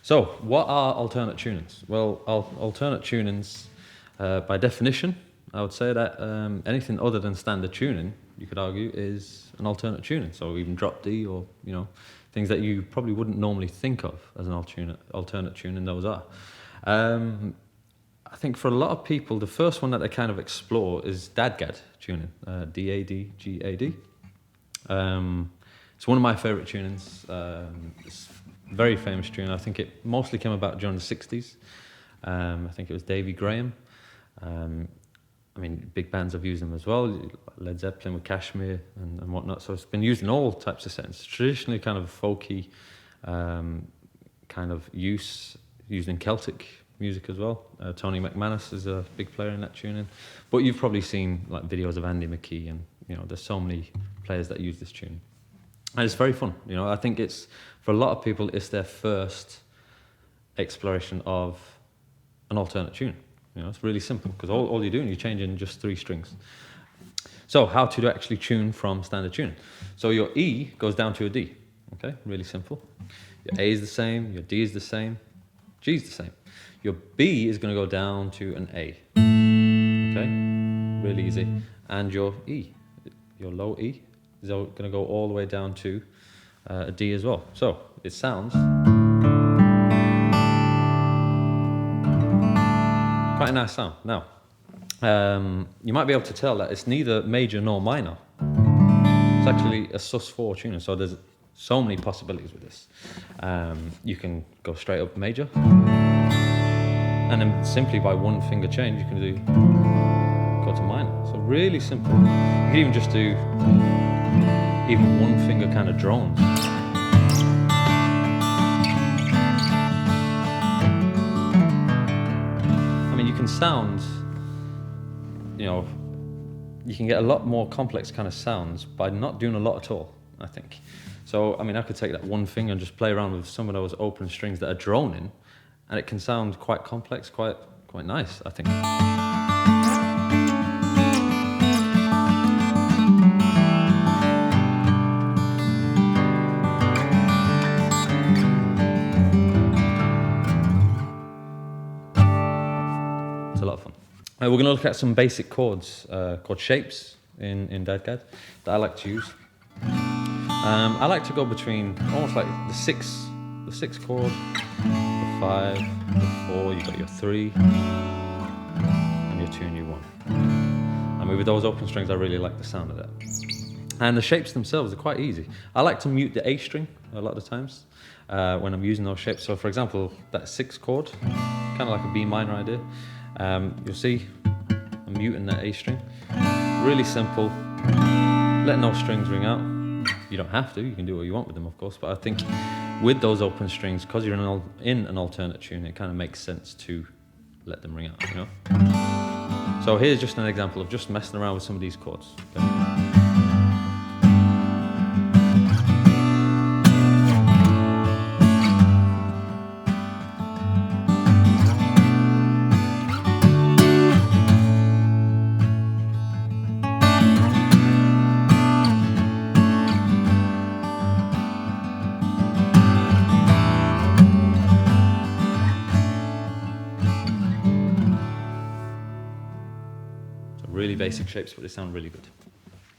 So, what are alternate tunings? Well, alternate tunings, by definition, I would say that anything other than standard tuning, you could argue, is an alternate tuning. So even drop D, or things that you probably wouldn't normally think of as an alternate tuning, those are. I think for a lot of people, the first one that they kind of explore is DADGAD tuning, D-A-D-G-A-D. It's one of my favorite tunings. It's a very famous tune. I think it mostly came about during the 60s. I think it was Davy Graham. I mean, big bands have used them as well, Led Zeppelin with Kashmir and whatnot. So it's been used in all types of settings. Traditionally kind of folky kind of used in Celtic music as well. Tony McManus is a big player in that tuning. But you've probably seen like videos of Andy McKee, and there's so many players that use this tune. And it's very fun. I think it's, for a lot of people, it's their first exploration of an alternate tune. It's really simple, because all you're doing, you're changing just 3 strings. So how to actually tune from standard tuning? So your E goes down to a D, okay? Really simple. Your A is the same, your D is the same, G is the same. Your B is going to go down to an A, okay? Really easy. And your E, your low E, is going to go all the way down to a D as well. So it sounds quite a nice sound. Now, you might be able to tell that it's neither major nor minor. It's actually a sus4 tuning, so there's so many possibilities with this. You can go straight up major, and then simply by one finger change, you can go to minor. So really simple. You can even just do even one finger kind of drones. You can sound, you can get a lot more complex kind of sounds by not doing a lot at all, I think. So, I could take that one finger and just play around with some of those open strings that are droning, and it can sound quite complex, quite nice, I think. A lot of fun. We're going to look at some basic chords, chord shapes in DADGAD that I like to use. I like to go between almost like the six chord, the 5, the 4. You got your 3, and your 2 and your 1. With those open strings, I really like the sound of that. And the shapes themselves are quite easy. I like to mute the A string a lot of the times when I'm using those shapes. So, for example, that 6 chord, kind of like a B minor idea. You'll see I'm muting that A string. Really simple. Letting those strings ring out. You don't have to, you can do what you want with them, of course, but I think with those open strings, because you're in an alternate tune, it kind of makes sense to let them ring out, So here's just an example of just messing around with some of these chords. Okay? Really basic shapes, but they sound really good.